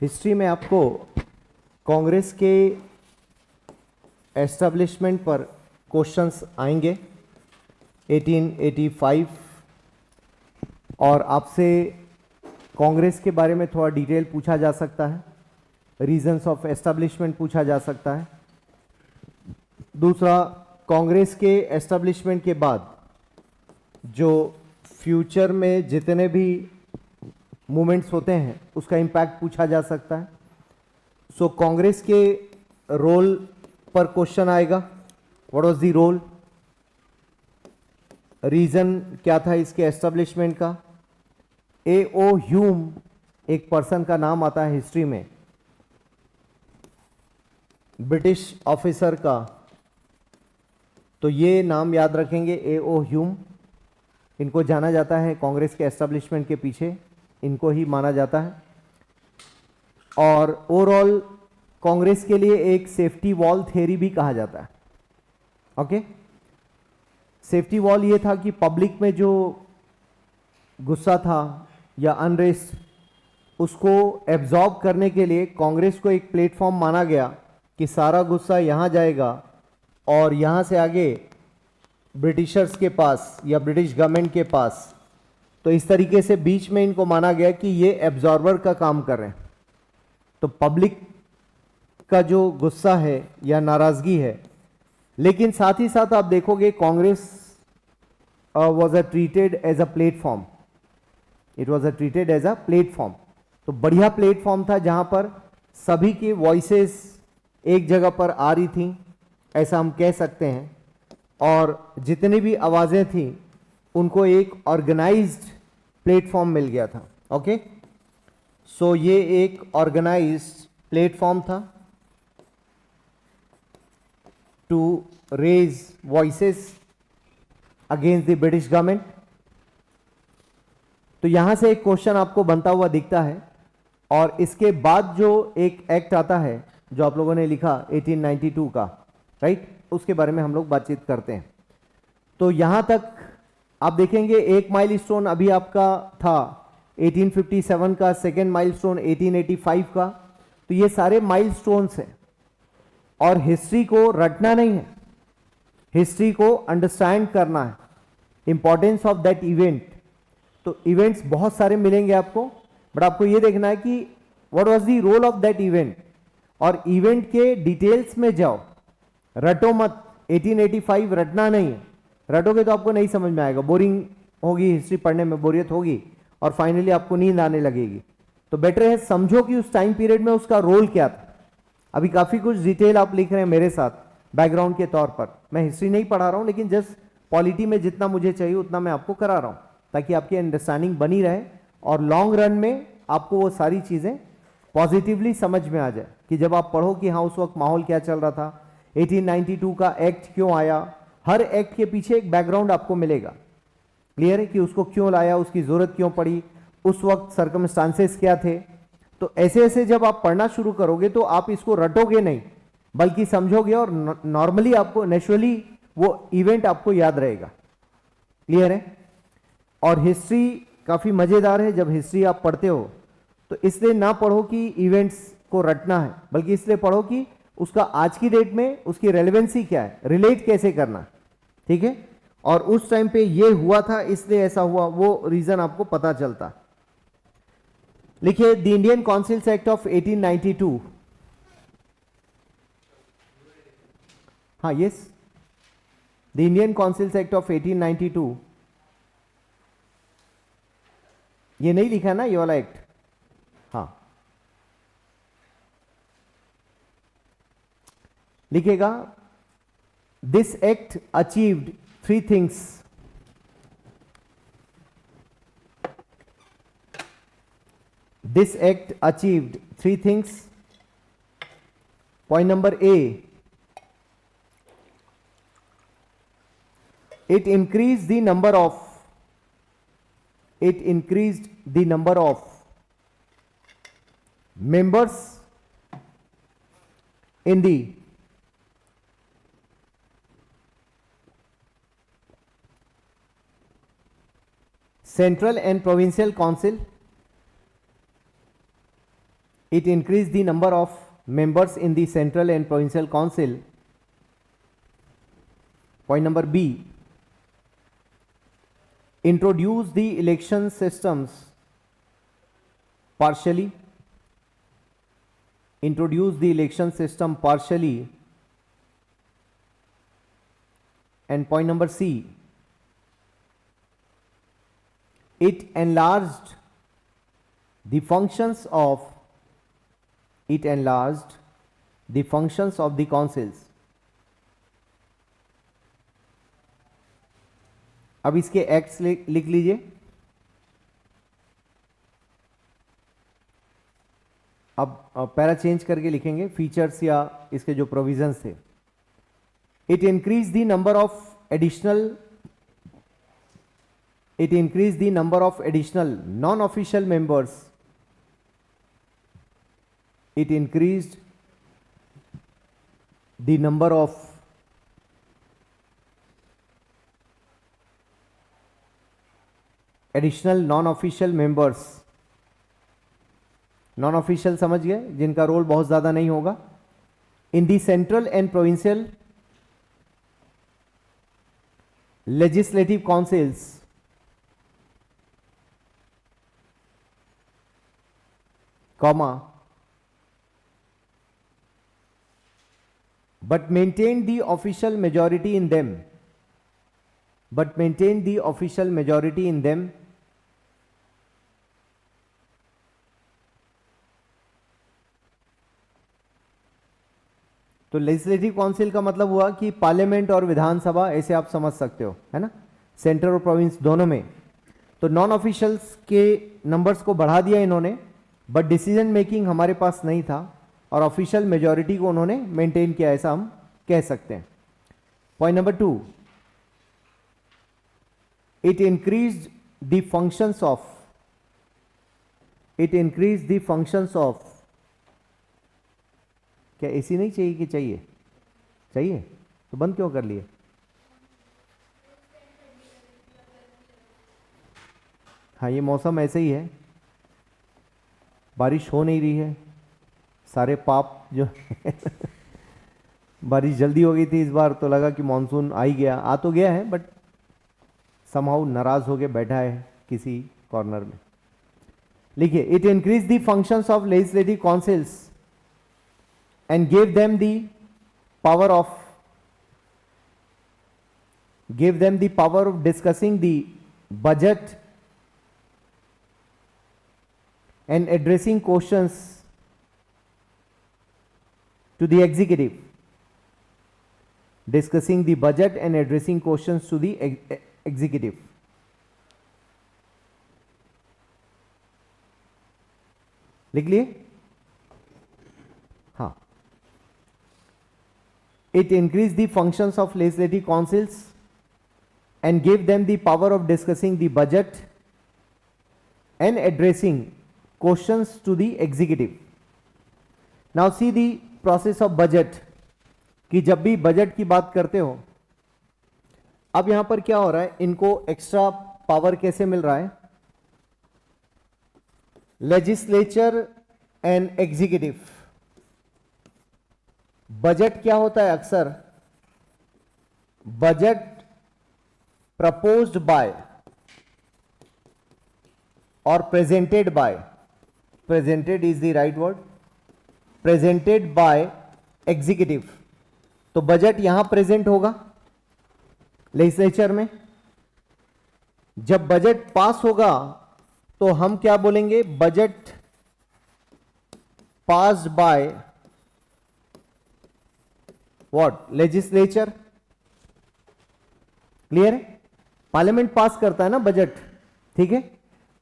History में आपको कांग्रेस के एस्टेब्लिशमेंट पर क्वेश्चंस आएंगे 1885 और आपसे कांग्रेस के बारे में थोड़ा डिटेल पूछा जा सकता है, रीजंस ऑफ एस्टेब्लिशमेंट पूछा जा सकता है। दूसरा, कांग्रेस के एस्टेब्लिशमेंट के बाद जो फ्यूचर में जितने भी मूवमेंट्स होते हैं उसका इम्पैक्ट पूछा जा सकता है। सो कांग्रेस के रोल पर क्वेश्चन आएगा, what was the role, reason क्या था इसके एस्टेब्लिशमेंट का। A.O. ह्यूम एक पर्सन का नाम आता है हिस्ट्री में, ब्रिटिश ऑफिसर का, तो ये नाम याद रखेंगे, A.O. ह्यूम। इनको जाना जाता है कांग्रेस के एस्टेब्लिशमेंट के पीछे, इनको ही माना जाता है। और ओवरऑल कांग्रेस के लिए एक सेफ्टी वॉल थ्योरी भी कहा जाता है। ओके, सेफ्टी वॉल ये था कि पब्लिक में जो गुस्सा था या अनरेस्ट, उसको एब्जॉर्ब करने के लिए कांग्रेस को एक प्लेटफॉर्म माना गया कि सारा गुस्सा यहाँ जाएगा और यहाँ से आगे ब्रिटिशर्स के पास या ब्रिटिश गवर्नमेंट के पास। तो इस तरीके से बीच में इनको माना गया कि ये एब्जॉर्बर का काम कर रहे हैं। तो पब्लिक का जो गुस्सा है या नाराजगी है, लेकिन साथ ही साथ आप देखोगे Congress was treated as a platform, it was treated as a platform। तो बढ़िया प्लेटफॉर्म था जहां पर सभी की वॉइसेस एक जगह पर आ रही थी, ऐसा हम कह सकते हैं। और जितनी भी आवाजें थी उनको एक ऑर्गेनाइज्ड प्लेटफॉर्म मिल गया था। ओके, सो ये एक ऑर्गेनाइज्ड प्लेटफॉर्म था to raise voices against the British government. तो यहां से एक क्वेश्चन आपको बनता हुआ दिखता है। और इसके बाद जो एक एक्ट आता है जो आप लोगों ने लिखा 1892 का, राइट, उसके बारे में हम लोग बातचीत करते हैं। तो यहां तक आप देखेंगे एक माइलस्टोन अभी आपका था 1857 का, सेकेंड माइलस्टोन 1885 का। तो ये सारे माइलस्टोन्स हैं और हिस्ट्री को रटना नहीं है, हिस्ट्री को अंडरस्टैंड करना है, इंपॉर्टेंस ऑफ दैट इवेंट। तो इवेंट्स बहुत सारे मिलेंगे आपको, बट आपको ये देखना है कि what was the role of that event, और इवेंट के डिटेल्स में जाओ, रटो मत। 1885 रटना नहीं है, रटोगे तो आपको नहीं समझ में आएगा, बोरिंग होगी, हिस्ट्री पढ़ने में बोरियत होगी और फाइनली आपको नींद आने लगेगी। तो बेटर है समझो कि उस टाइम पीरियड में उसका रोल क्या था। अभी काफी कुछ डिटेल आप लिख रहे हैं मेरे साथ बैकग्राउंड के तौर पर, मैं हिस्ट्री नहीं पढ़ा रहा हूं, लेकिन जस्ट पॉलिटी में जितना मुझे चाहिए उतना मैं आपको करा रहा हूं ताकि आपकी अंडरस्टैंडिंग बनी रहे और लॉन्ग रन में आपको वो सारी चीजें पॉजिटिवली समझ में आ जाए कि जब आप पढ़ो कि हाँ उस वक्त माहौल क्या चल रहा था, 1892 का एक्ट क्यों आया। हर एक्ट के पीछे एक बैकग्राउंड आपको मिलेगा, क्लियर है कि उसको क्यों लाया, उसकी जरूरत क्यों पड़ी, उस वक्त सर्कमस्टांसेस क्या थे। तो ऐसे ऐसे जब आप पढ़ना शुरू करोगे तो आप इसको रटोगे नहीं बल्कि समझोगे और नॉर्मली आपको नेचुरली वो इवेंट आपको याद रहेगा, क्लियर है। और हिस्ट्री काफी मजेदार है, जब हिस्ट्री आप पढ़ते हो तो इसलिए ना पढ़ो कि इवेंट्स को रटना है, बल्कि इसलिए पढ़ो कि उसका आज की डेट में उसकी रेलेवेंसी क्या है, रिलेट कैसे करना, ठीक है। और उस टाइम पे ये हुआ था इसलिए ऐसा हुआ, वो रीजन आपको पता चलता। लिखिए, the Indian councils act of 1892। हाँ, yes, the Indian councils act of 1892। ये नहीं लिखा ना ये वाला एक्ट, हाँ लिखेगा, this act achieved 3 things. This act achieved 3 things. Point number A, it increased the number of members in the central and provincial council It increased the number of members in the central and provincial council. Point number B, introduce the election systems partially. Introduce the election system partially. And point number C, it enlarged the functions of the councils. अब इसके acts लिख लीजिए. अब para change करके लिखेंगे features या इसके जो प्रोविजंस थे. It increased the number of additional non-official members. It increased the number of additional non-official members. Non-official समझ गए, जिनका रोल बहुत ज्यादा नहीं होगा. In the central and provincial legislative councils, comma, but maintain the official majority in them. तो legislative council का मतलब हुआ कि पार्लियामेंट और विधानसभा, ऐसे आप समझ सकते हो, है ना, सेंटर और प्रोविंस दोनों में. तो नॉन ऑफिशियल्स के नंबर्स को बढ़ा दिया इन्होंने, बट डिसीजन मेकिंग हमारे पास नहीं था और ऑफिशियल मेजॉरिटी को उन्होंने मेंटेन किया, ऐसा हम कह सकते हैं. Point number 2, it increased the functions of क्या एसी नहीं चाहिए कि चाहिए तो बंद क्यों कर लिए? हाँ, ये मौसम ऐसे ही है, बारिश हो नहीं रही है, सारे पाप जो बारिश जल्दी हो गई थी इस बार, तो लगा कि मॉनसून आ ही गया, आ तो गया है, बट समहाउ नाराज होके बैठा है किसी कॉर्नर में. लिखिए, it increase the functions of legislative councils and gave them the power of discussing the budget and addressing questions to the executive. Discussing the budget and addressing questions to the executive. लिख लिए? हाँ. It increased the functions of legislative councils and gave them the power of discussing the budget and addressing questions to the executive. Now see the process of budget, कि जब भी budget की बात करते हो, अब यहां पर क्या हो रहा है, इनको एक्स्ट्रा पावर कैसे मिल रहा है? Legislature and executive. बजट क्या होता है? अक्सर बजट प्रपोज्ड बाय और presented by, presented is the right word, presented by executive. तो बजट यहां प्रेजेंट होगा लेजिस्लेचर में. जब बजट पास होगा तो हम क्या बोलेंगे? Budget passed by what? Legislature. Clear है? पार्लियामेंट पास करता है ना बजट, ठीक है.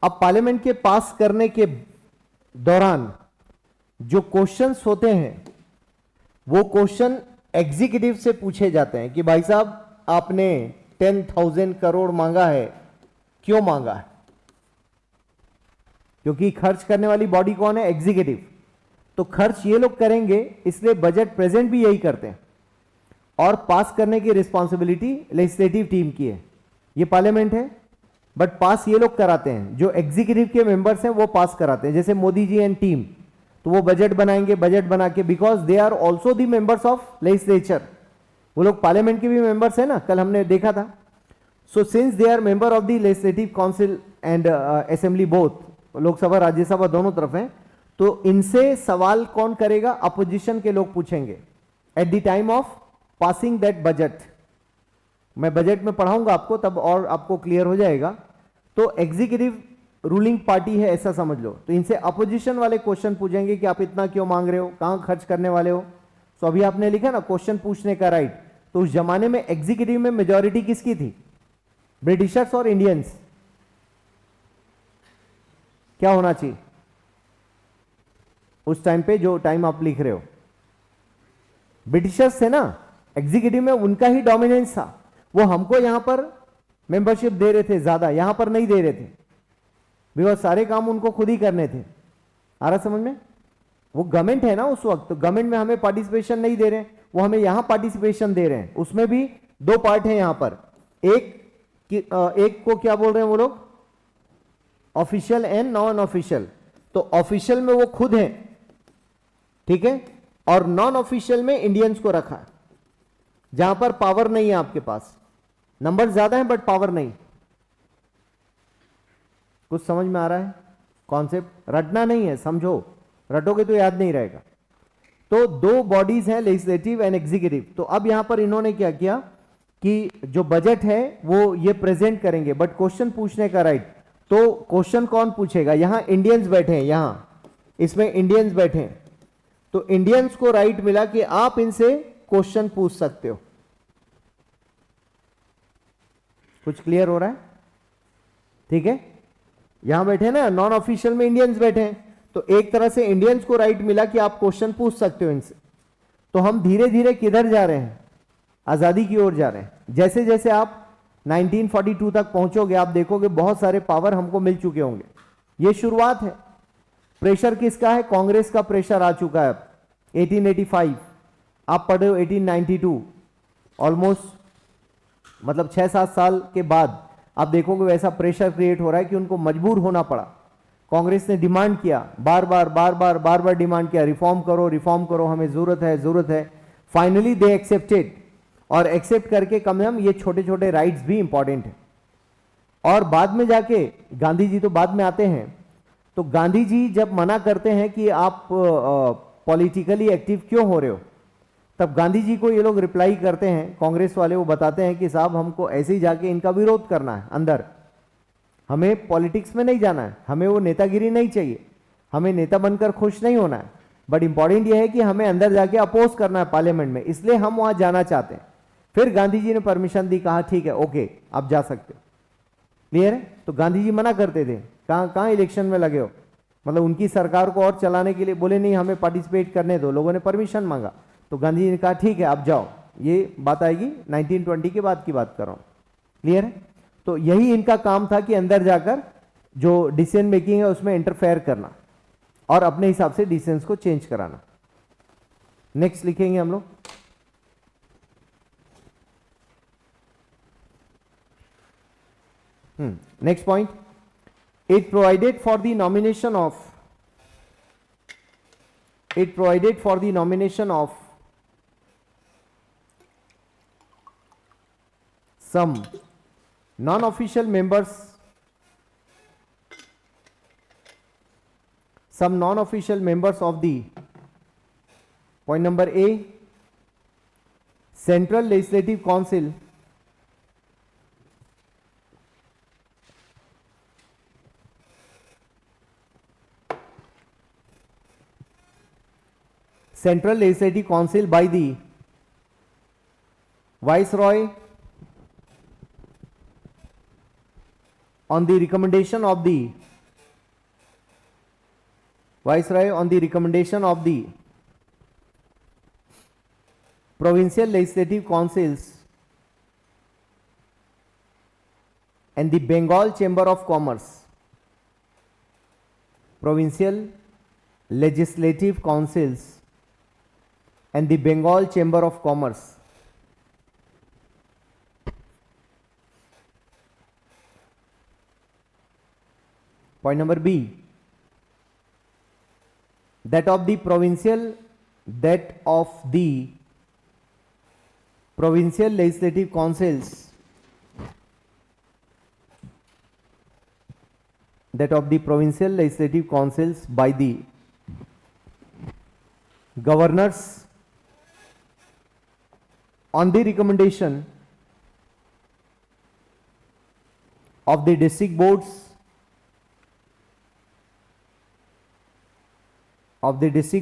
अब पार्लियामेंट के पास करने के दौरान जो क्वेश्चंस होते हैं वो क्वेश्चन एग्जीक्यूटिव से पूछे जाते हैं कि भाई साहब आपने 10,000 करोड़ मांगा है, क्यों मांगा है? क्योंकि खर्च करने वाली बॉडी कौन है? एग्जीक्यूटिव. तो खर्च ये लोग करेंगे, इसलिए बजट प्रेजेंट भी यही करते हैं और पास करने की रिस्पॉन्सिबिलिटी लेजिस्लेटिव टीम की है. ये पार्लियामेंट है, बट पास ये लोग कराते हैं, जो एग्जीक्यूटिव के मेंबर्स हैं वो पास कराते हैं, जैसे मोदी जी एंड टीम. तो वो बजट बनाएंगे, बजट बना के, because they are also the members of legislature, वो लोग पार्लियामेंट के भी मेंबर्स है ना, कल हमने देखा था। So since they are member of the legislative council and assembly both, Lok Sabha Rajya Sabha दोनों तरफ हैं, तो इनसे सवाल कौन करेगा? अपोजिशन के लोग पूछेंगे at the time of passing that budget. मैं बजट में पढ़ाऊंगा आपको, तब और आपको क्लियर हो जाएगा। तो एग्जीक्यूटिव रूलिंग पार्टी है ऐसा समझ लो, तो इनसे अपोजिशन वाले क्वेश्चन पूछेंगे कि आप इतना क्यों मांग रहे हो, कहां खर्च करने वाले हो। तो अभी आपने लिखा ना क्वेश्चन पूछने का राइट, तो उस जमाने में एग्जीक्यूटिव में मेजॉरिटी किसकी थी? ब्रिटिशर्स और इंडियंस? क्या होना चाहिए उस टाइम पे, जो टाइम आप लिख रहे हो? ब्रिटिशर्स थे ना एग्जीक्यूटिव में, उनका ही डोमिनेंस था। वो हमको यहां पर मेंबरशिप दे रहे थे ज्यादा, यहां पर नहीं दे रहे थे, बिकॉज सारे काम उनको खुद ही करने थे। आ रहा समझ में? वो गवर्नमेंट है ना उस वक्त, तो गवर्नमेंट में हमें पार्टिसिपेशन नहीं दे रहे हैं, वो हमें यहां पार्टिसिपेशन दे रहे हैं। उसमें भी दो पार्ट है यहां पर, एक को क्या बोल रहे हैं वो लोग? Official and non official. तो ऑफिशियल में वो खुद है, ठीक है, और नॉन ऑफिशियल में इंडियंस को रखा है, जहां पर पावर नहीं है आपके पास, नंबर ज्यादा है बट पावर नहीं। कुछ समझ में आ रहा है? कॉन्सेप्ट रटना नहीं है, समझो, रटोगे तो याद नहीं रहेगा। तो दो बॉडीज हैं, लेजिस्लेटिव एंड एग्जीक्यूटिव। तो अब यहां पर इन्होंने क्या किया कि जो बजट है वो ये प्रेजेंट करेंगे, बट क्वेश्चन पूछने का राइट। तो क्वेश्चन कौन पूछेगा? यहां इंडियंस बैठे हैं, यहां इसमें इंडियंस बैठे हैं, तो इंडियंस को राइट मिला कि आप इनसे क्वेश्चन पूछ सकते हो। कुछ क्लियर हो रहा है? ठीक है, यहां बैठे ना, नॉन ऑफिशियल में इंडियंस बैठे हैं, तो एक तरह से इंडियंस को राइट मिला कि आप क्वेश्चन पूछ सकते हो इनसे। तो हम धीरे धीरे किधर जा रहे हैं? आजादी की ओर जा रहे हैं। जैसे जैसे आप 1942 तक पहुंचोगे, आप देखोगे बहुत सारे पावर हमको मिल चुके होंगे। ये शुरुआत है। प्रेशर किसका है? कांग्रेस का प्रेशर आ चुका है। 1885 आप पढ़े हो, 1892 ऑलमोस्ट, मतलब 6-7 साल के बाद आप देखोगे वैसा प्रेशर क्रिएट हो रहा है कि उनको मजबूर होना पड़ा। कांग्रेस ने डिमांड किया, बार बार डिमांड किया, रिफॉर्म करो, रिफॉर्म करो, हमें जरूरत है, जरूरत है। फाइनली दे एक्सेप्टेड, और एक्सेप्ट करके कम से कम ये छोटे छोटे राइट्स भी इंपॉर्टेंट है। और बाद में जाके गांधी जी तो बाद में आते हैं, तो गांधी जी जब मना करते हैं कि आप पॉलिटिकली एक्टिव क्यों हो रहे हो, तब गांधी जी को ये लोग रिप्लाई करते हैं, कांग्रेस वाले, वो बताते हैं कि साहब हमको ऐसे ही जाके इनका विरोध करना है अंदर, हमें पॉलिटिक्स में नहीं जाना है, हमें वो नेतागिरी नहीं चाहिए, हमें नेता बनकर खुश नहीं होना है, बट इंपॉर्टेंट ये है कि हमें अंदर जाके अपोज करना है पार्लियामेंट में, इसलिए हम वहां जाना चाहते हैं। फिर गांधी जी ने परमिशन दी, कहा ठीक है, ओके, आप जा सकते हो। क्लियर है? तो गांधी जी मना करते थे, कहां इलेक्शन में लगे हो, मतलब उनकी सरकार को और चलाने के लिए बोले नहीं, हमें पार्टिसिपेट करने दो। लोगों ने परमिशन मांगा, तो गांधी जी ने कहा ठीक है आप जाओ। ये बात आएगी 1920 के बाद की बात कर रहा हूं। क्लियर है? तो यही इनका काम था कि अंदर जाकर जो डिसीजन मेकिंग है उसमें इंटरफेयर करना और अपने हिसाब से डिसीजंस को चेंज कराना। नेक्स्ट लिखेंगे हम लोग, next point, it provided for the nomination of some non-official members of the, point number A, Central Legislative Council, by the Viceroy on the recommendation of the provincial legislative councils and the Bengal Chamber of Commerce. Provincial legislative councils and the Bengal Chamber of Commerce. Point number B, that of the provincial legislative councils, by the governors on the recommendation of the district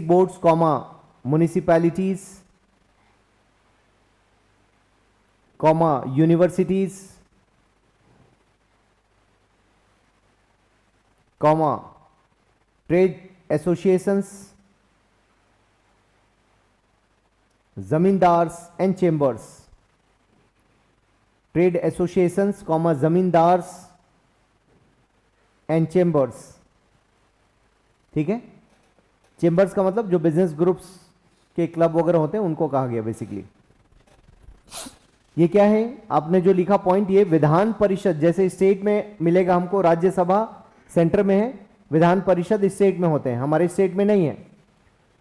boards comma municipalities comma universities comma trade associations, zamindars and chambers. Trade associations comma zamindars and chambers, ठीक है। Chambers का मतलब जो business groups के club वगैरह होते हैं उनको कहा गया बेसिकली। ये क्या है आपने जो लिखा पॉइंट, ये विधान परिषद, जैसे स्टेट में मिलेगा हमको राज्यसभा सेंटर में है, विधान परिषद स्टेट में होते हैं, हमारे स्टेट में नहीं है।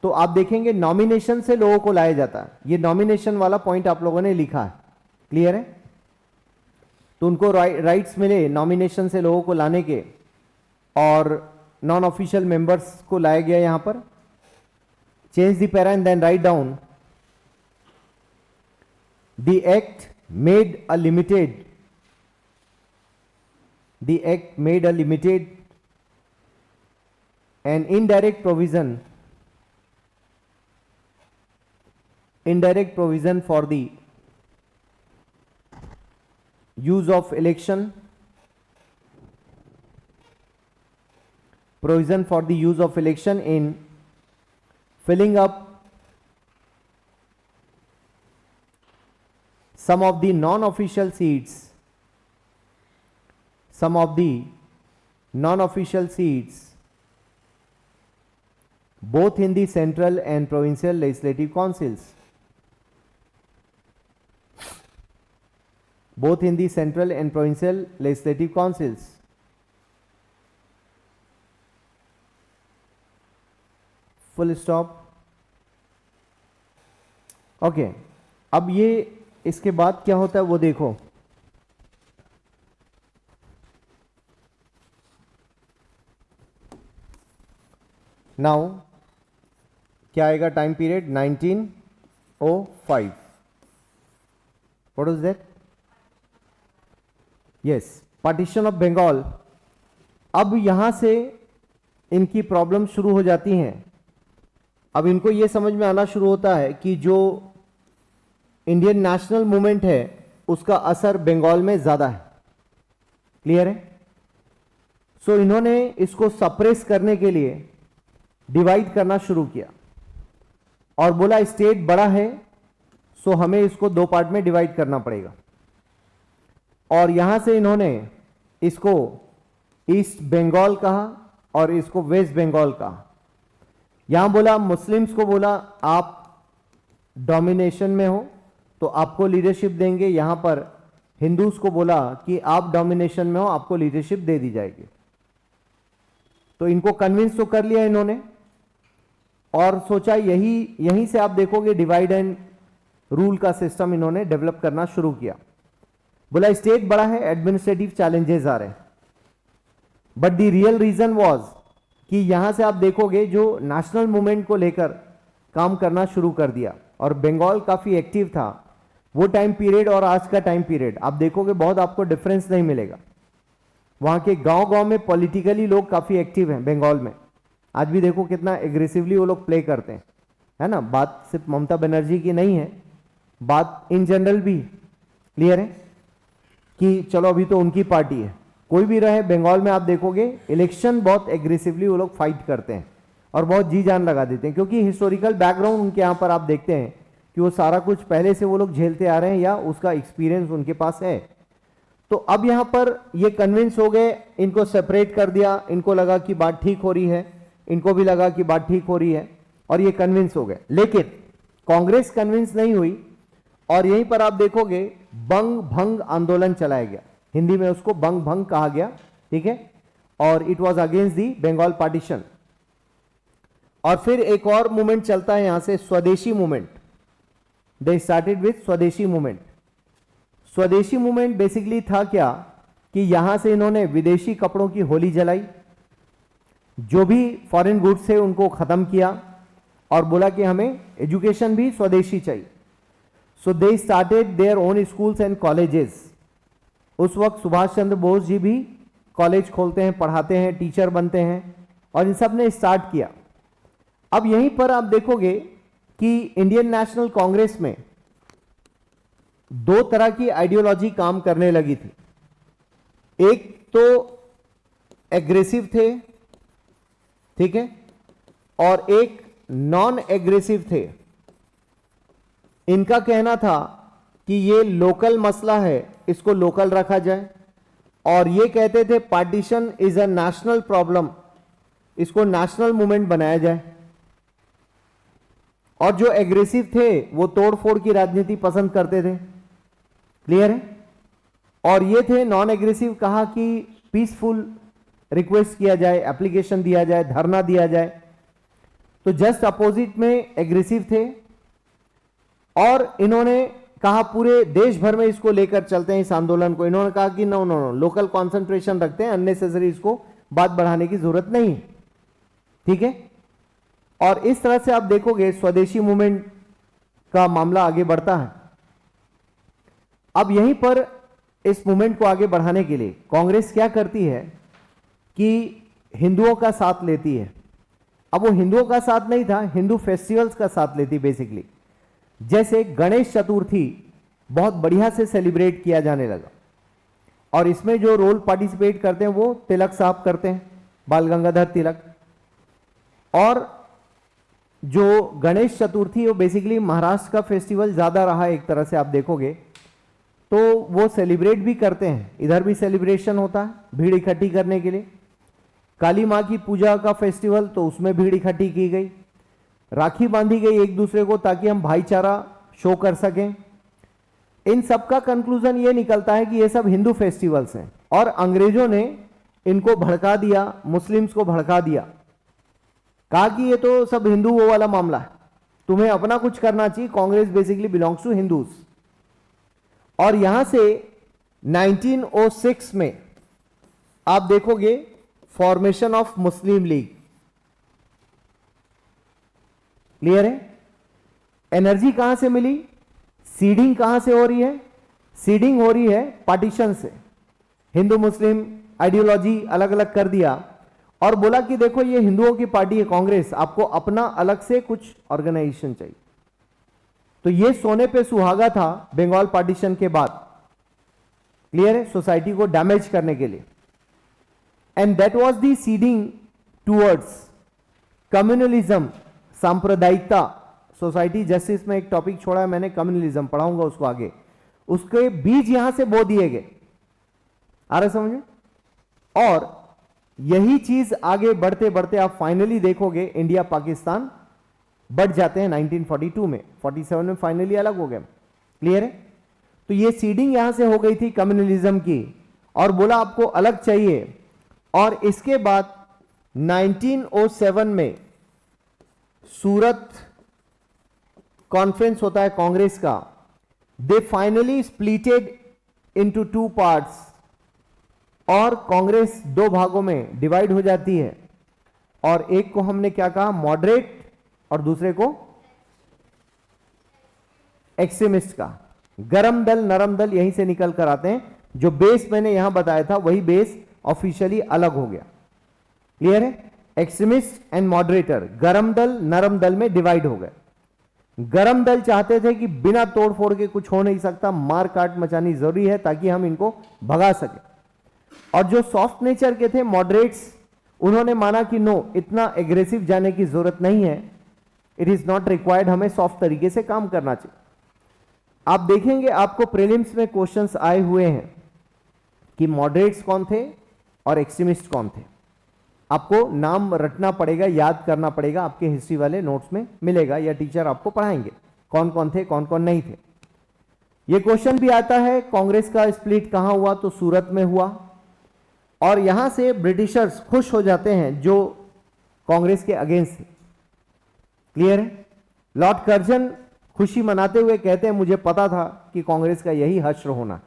तो आप देखेंगे नॉमिनेशन से लोगों को लाया जाता है, ये नॉमिनेशन वाला पॉइंट आप लोगों ने लिखा है, क्लियर है। तो उनको राइट्स मिले नॉमिनेशन से लोगों को लाने के, और नॉन ऑफिशियल मेंबर्स को लाया गया यहां पर। Change the para and then write down the act made a limited and indirect provision for the use of election, provision for the use of election in filling up some of the non-official seats, both in the central and provincial legislative councils, full stop. Okay, अब ये इसके बाद क्या होता है वो देखो। Now क्या आएगा time period 1905। What is that? Yes, partition of Bengal. अब यहां से इनकी प्रॉब्लम शुरू हो जाती हैं। अब इनको यह समझ में आना शुरू होता है कि जो इंडियन नेशनल मूवमेंट है उसका असर बंगाल में ज्यादा है, क्लियर है। सो इन्होंने इसको सप्रेस करने के लिए डिवाइड करना शुरू किया और बोला स्टेट बड़ा है सो हमें इसको दो पार्ट में डिवाइड करना पड़ेगा। और यहां से इन्होंने इसको ईस्ट बंगाल कहा और इसको वेस्ट बंगाल कहा। यहां बोला मुस्लिम्स को बोला आप डोमिनेशन में हो तो आपको लीडरशिप देंगे, यहां पर हिंदूज को बोला कि आप डोमिनेशन में हो आपको लीडरशिप दे दी जाएगी। तो इनको कन्विंस तो कर लिया इन्होंने और सोचा यहीं से आप देखोगे डिवाइड एंड रूल का सिस्टम इन्होंने डेवलप करना शुरू किया। बोला स्टेट बड़ा है, एडमिनिस्ट्रेटिव चैलेंजेस आ रहे हैं, but the real reason was कि यहां से आप देखोगे जो नेशनल मूवमेंट को लेकर काम करना शुरू कर दिया और बंगाल काफी एक्टिव था वो टाइम पीरियड और आज का टाइम पीरियड आप देखोगे बहुत आपको डिफरेंस नहीं मिलेगा। वहां के गांव-गांव में पॉलिटिकली लोग काफी एक्टिव हैं बंगाल में, आज भी देखो कितना एग्रेसिवली वो लोग प्ले करते हैं, है ना। बात सिर्फ ममता बनर्जी की नहीं है, बात इन जनरल भी क्लियर है कि चलो अभी तो उनकी पार्टी है, कोई भी रहे बंगाल में आप देखोगे इलेक्शन बहुत एग्रेसिवली वो लोग फाइट करते हैं और बहुत जी जान लगा देते हैं, क्योंकि हिस्टोरिकल बैकग्राउंड उनके यहाँ पर आप देखते हैं कि वो सारा कुछ पहले से वो लोग झेलते आ रहे हैं या उसका एक्सपीरियंस उनके पास है। तो अब यहाँ पर ये कन्विंस हो गए, इनको सेपरेट कर दिया, इनको लगा कि बात ठीक हो रही है, इनको भी लगा कि बात ठीक हो रही है और ये कन्विंस हो गए। लेकिन कांग्रेस कन्विंस नहीं हुई और यहीं पर आप देखोगे बंग भंग आंदोलन चलाया गया, हिंदी में उसको बंग भंग कहा गया, ठीक है। और it was against the Bengal partition. और फिर एक और मूवमेंट चलता है यहां से, स्वदेशी मूवमेंट। दे स्टार्टेड विथ स्वदेशी मूवमेंट। स्वदेशी मूवमेंट बेसिकली था क्या कि यहां से इन्होंने विदेशी कपड़ों की होली जलाई, जो भी फॉरेन गुड्स थे उनको खत्म किया और बोला कि हमें एजुकेशन भी स्वदेशी चाहिए। So they started their own schools and colleges. उस वक्त सुभाष चंद्र बोस जी भी कॉलेज खोलते हैं, पढ़ाते हैं, टीचर बनते हैं, और इन सब ने स्टार्ट किया। अब यहीं पर आप देखोगे कि इंडियन नेशनल कांग्रेस में दो तरह की आइडियोलॉजी काम करने लगी थी। एक तो एग्रेसिव थे, ठीक है, और एक नॉन एग्रेसिव थे। इनका कहना था कि ये लोकल मसला है, इसको लोकल रखा जाए, और ये कहते थे partition is a national problem, इसको नेशनल मूवमेंट बनाया जाए। और जो एग्रेसिव थे वो तोड़फोड़ की राजनीति पसंद करते थे। क्लियर है? और ये थे नॉन एग्रेसिव, कहा कि पीसफुल रिक्वेस्ट किया जाए, एप्लीकेशन दिया जाए, धरना दिया जाए। तो जस्ट अपोजिट में एग्रेसिव थे, और इन्होंने कहा पूरे देश भर में इसको लेकर चलते हैं इस आंदोलन को। इन्होंने कहा कि no no no, local concentration रखते हैं, अननेसेसरी इसको बात बढ़ाने की जरूरत नहीं है। ठीक है? और इस तरह से आप देखोगे स्वदेशी मूवमेंट का मामला आगे बढ़ता है। अब यहीं पर इस मूवमेंट को आगे बढ़ाने के लिए कांग्रेस क्या करती है कि हिंदुओं का साथ लेती है। अब वो हिंदुओं का साथ नहीं था, हिंदू फेस्टिवल्स का साथ लेती बेसिकली। जैसे गणेश चतुर्थी बहुत बढ़िया से सेलिब्रेट किया जाने लगा, और इसमें जो रोल पार्टिसिपेट करते हैं वो तिलक साहब करते हैं, बाल गंगाधर तिलक। और जो गणेश चतुर्थी वो बेसिकली महाराष्ट्र का फेस्टिवल ज्यादा रहा है, एक तरह से आप देखोगे तो वो सेलिब्रेट भी करते हैं, इधर भी सेलिब्रेशन होता है भीड़ इकट्ठी करने के लिए। काली माँ की पूजा का फेस्टिवल, तो उसमें भीड़ इकट्ठी की गई, राखी बांधी गई एक दूसरे को ताकि हम भाईचारा शो कर सकें। इन सब का कंक्लूजन ये निकलता है कि ये सब हिंदू फेस्टिवल्स हैं, और अंग्रेजों ने इनको भड़का दिया, मुस्लिम्स को भड़का दिया, कहा कि ये तो सब हिंदू वो वाला मामला है, तुम्हें अपना कुछ करना चाहिए। Congress basically belongs to Hindus. और यहां से 1906 में आप देखोगे formation of Muslim League. Clear है? एनर्जी कहां से मिली? सीडिंग कहां से हो रही है? सीडिंग हो रही है पार्टीशन से। हिंदू मुस्लिम आइडियोलॉजी अलग अलग कर दिया और बोला कि देखो ये हिंदुओं की पार्टी है कांग्रेस, आपको अपना अलग से कुछ ऑर्गेनाइजेशन चाहिए। तो ये सोने पे सुहागा था बंगाल पार्टीशन के बाद। क्लियर है? सोसाइटी को डैमेज करने के लिए। And that was the seeding towards communalism, सांप्रदायिकता। सोसाइटी जस्टिस में एक टॉपिक छोड़ा है मैंने, कम्युनलिज्म, पढ़ाऊंगा उसको आगे। उसके बीज यहां से बो दिए गए। आ रहे समझ में? और यही चीज आगे बढ़ते बढ़ते आप फाइनली देखोगे इंडिया पाकिस्तान बढ़ जाते हैं 1942 में, 47 में फाइनली अलग हो गए। क्लियर है? तो ये सीडिंग यहां से हो गई थी कम्युनलिज्म की, और बोला आपको अलग चाहिए। और इसके बाद 1907 में सूरत कॉन्फ्रेंस होता है कांग्रेस का। They finally splitted into two parts, और कांग्रेस दो भागों में डिवाइड हो जाती है। और एक को हमने क्या कहा? मॉडरेट, और दूसरे को एक्सट्रीमिस्ट का। गरम दल नरम दल यहीं से निकल कर आते हैं। जो बेस मैंने यहां बताया था वही बेस ऑफिशियली अलग हो गया। क्लियर है? एक्सट्रीमिस्ट एंड मॉडरेटर, गरम दल नरम दल में डिवाइड हो गए। गरम दल चाहते थे कि बिना तोड़फोड़ के कुछ हो नहीं सकता, मार काट मचानी जरूरी है ताकि हम इनको भगा सके। और जो सॉफ्ट नेचर के थे मॉडरेट्स, उन्होंने माना कि नो, इतना एग्रेसिव जाने की जरूरत नहीं है, इट इज नॉट रिक्वायर्ड, हमें सॉफ्ट तरीके से काम करना चाहिए। आप देखेंगे आपको प्रीलिम्स में क्वेश्चंस आए हुए हैं कि मॉडरेट्स कौन थे और एक्सट्रीमिस्ट कौन थे। आपको नाम रटना पड़ेगा, याद करना पड़ेगा, आपके हिस्ट्री वाले नोट्स में मिलेगा या टीचर आपको पढ़ाएंगे कौन कौन थे कौन कौन नहीं थे। यह क्वेश्चन भी आता है कांग्रेस का स्प्लिट कहां हुआ, तो सूरत में हुआ। और यहां से ब्रिटिशर्स खुश हो जाते हैं जो कांग्रेस के अगेंस्ट थे। क्लियर है? लॉर्ड कर्जन खुशी मनाते हुए कहते हैं मुझे पता था कि कांग्रेस का यही हश्र होना।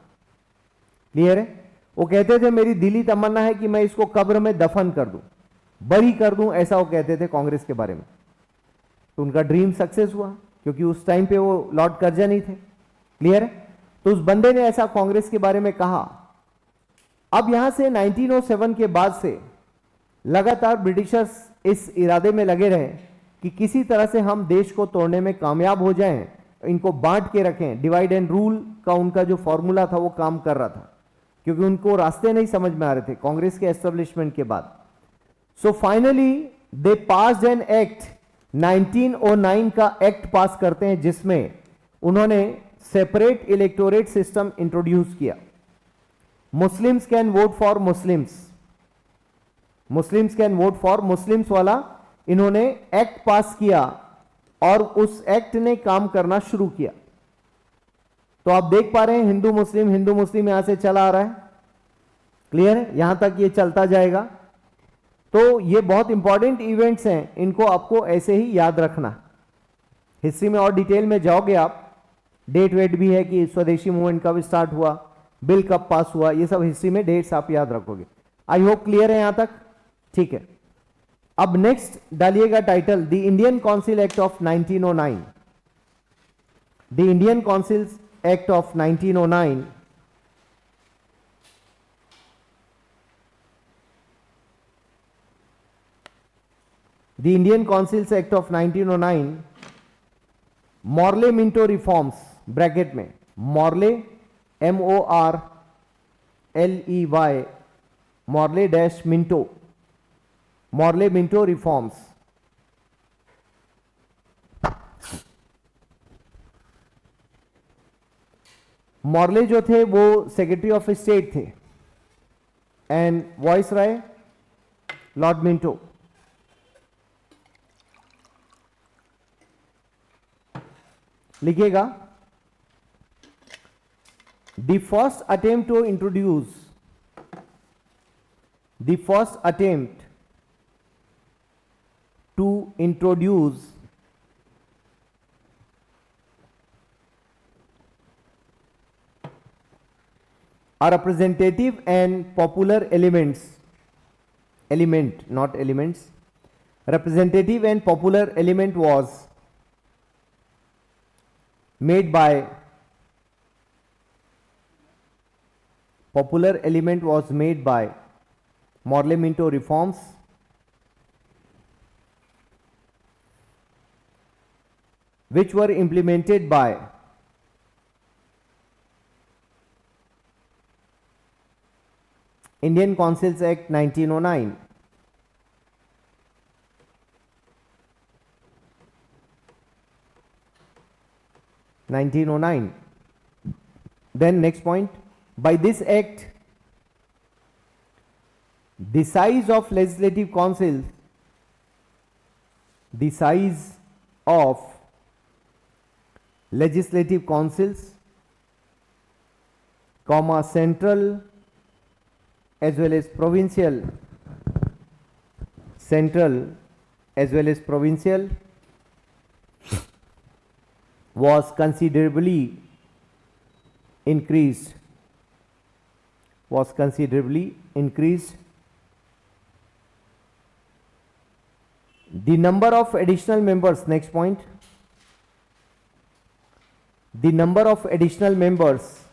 क्लियर है? वो कहते थे मेरी दिली तमन्ना है कि मैं इसको कब्र में दफन कर दूं, बरी कर दूं, ऐसा वो कहते थे कांग्रेस के बारे में। तो उनका ड्रीम सक्सेस हुआ क्योंकि उस टाइम पे वो लॉर्ड कर्जन ही थे। क्लियर है? तो उस बंदे ने ऐसा कांग्रेस के बारे में कहा। अब यहां से 1907 के बाद से लगातार ब्रिटिशर्स इस इरादे में लगे रहे कि किसी तरह से हम देश को तोड़ने में कामयाब हो जाएं, इनको बांट के रखें। डिवाइड एंड रूल का उनका जो फॉर्मूला था वो काम कर रहा था, क्योंकि उनको रास्ते नहीं समझ में आ रहे थे कांग्रेस के एस्टेब्लिशमेंट के बाद। So finally they passed an act, 1909 का एक्ट पास करते हैं, जिसमें उन्होंने सेपरेट इलेक्टोरेट सिस्टम इंट्रोड्यूस किया। Muslims can vote for Muslims, Muslims can vote for Muslims वाला इन्होंने एक्ट पास किया और उस एक्ट ने काम करना शुरू किया। तो आप देख पा रहे हैं हिंदू मुस्लिम यहां से चला आ रहा है। क्लियर है? यहां तक ये चलता जाएगा। तो ये बहुत इंपॉर्टेंट इवेंट्स हैं, इनको आपको ऐसे ही याद रखना। हिस्ट्री में और डिटेल में जाओगे आप, डेट वेट भी है कि स्वदेशी मूवमेंट कब स्टार्ट हुआ, बिल कब पास हुआ, ये सब हिस्ट्री में डेट्स आप याद रखोगे। आई होप क्लियर है यहां तक? ठीक है। अब नेक्स्ट डालिएगा title, the Indian council act of 1909। The Indian council act of 1909 The Indian Councils Act of 1909 Morley Minto reforms, bracket में Morley MORLEY, Morley dash Minto, Morley Minto reforms. Morley जो थे वो सेक्रेटरी ऑफ स्टेट थे and viceroy Lord Minto. लिखिएगा, the first attempt to introduce, the first attempt to introduce a representative and popular elements, element not elements, representative and popular element was made by, popular element was made by Morley Minto reforms which were implemented by Indian Councils Act 1909. Then next point, by this act the size of legislative councils, the size of legislative councils, comma central as well as provincial, central as well as provincial was considerably increased, was considerably increased. The number of additional members, next point, the number of additional members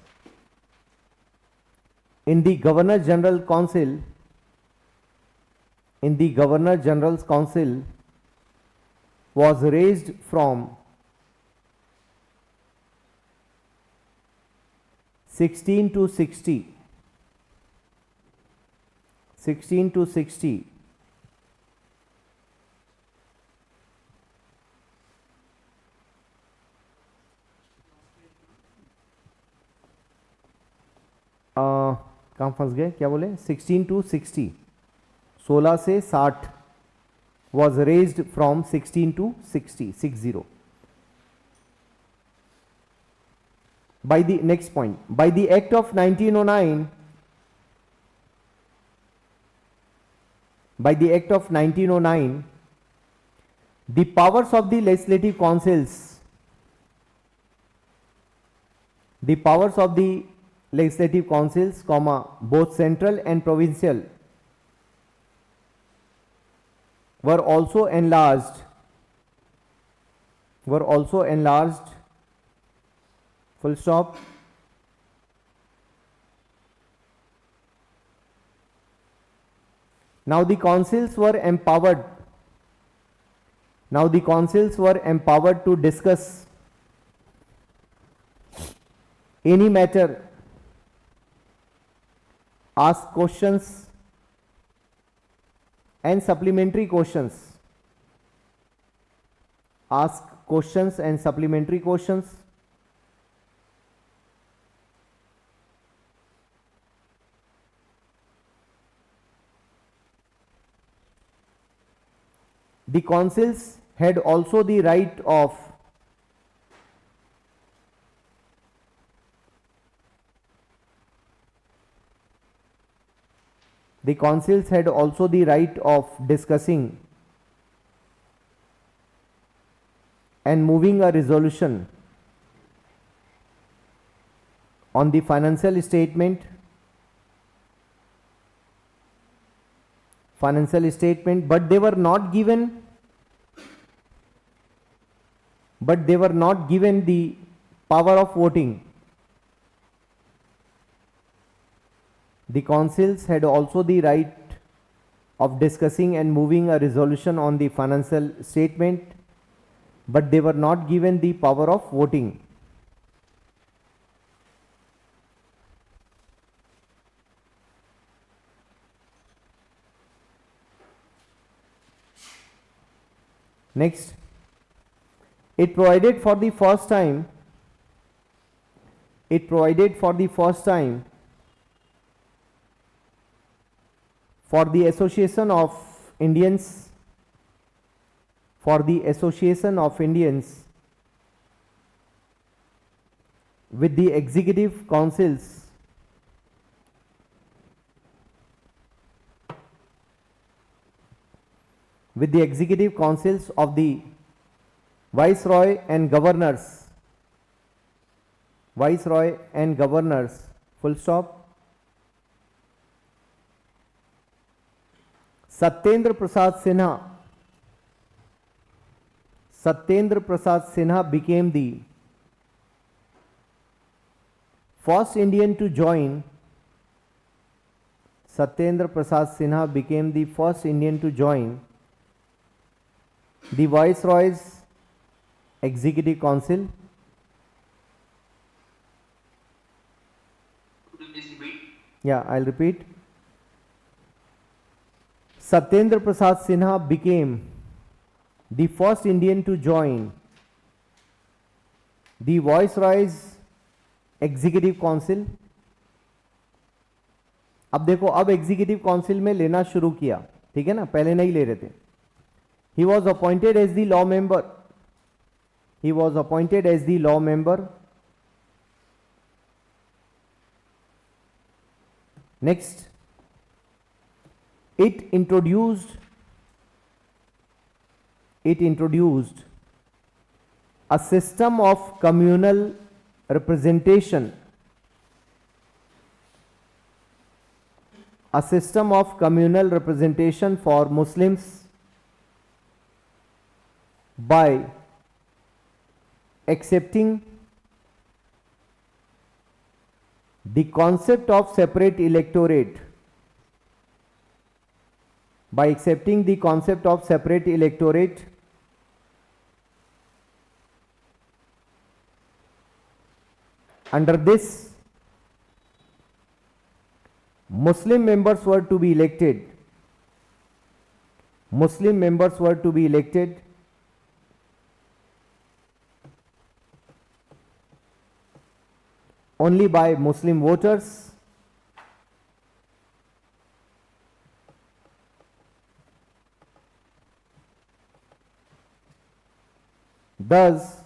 in the Governor General Council, in the Governor General's Council was raised from 16 to 60, 16 to 60. कहाँ फंस गए, क्या बोले? 16 to 60, 16 से 60 was raised from 16 to 60, 60. By the next point, by the Act of 1909, by the Act of 1909, The powers of the legislative councils, the powers of the legislative councils, comma, both central and provincial, were also enlarged, full stop. Now the councils were empowered to discuss any matter, ask questions and supplementary questions, The councils had also the right of discussing and moving a resolution on the financial statement, but they were not given the power of voting. The councils had also the right of discussing and moving a resolution on the financial statement, but they were not given the power of voting. Next, it provided for the first time for the Association of Indians with the executive councils of the viceroy and governors, full stop. Satyendra Prasad Sinha became the first Indian to join the Viceroy's Executive Council. Yeah, I'll repeat. Satyendra Prasad Sinha became the first Indian to join the Viceroy's Executive Council. अब देखो, अब executive council में लेना शुरू किया, ठीक है ना, पहले नहीं ले रहे थे. He was appointed as the law member. Next, it introduced a system of communal representation for Muslims by accepting the concept of separate electorate Under this, Muslim members were to be elected only by Muslim voters. Thus,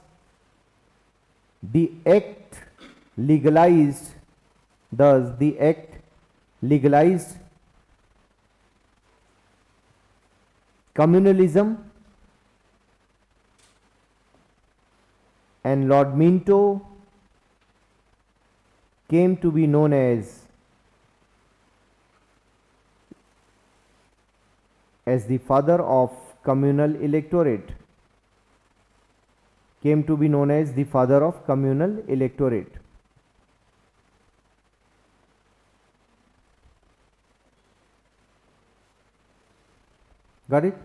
the act legalized communalism and Lord Minto came to be known as the father of communal electorate. Came to be known as the father of communal electorate. Got it?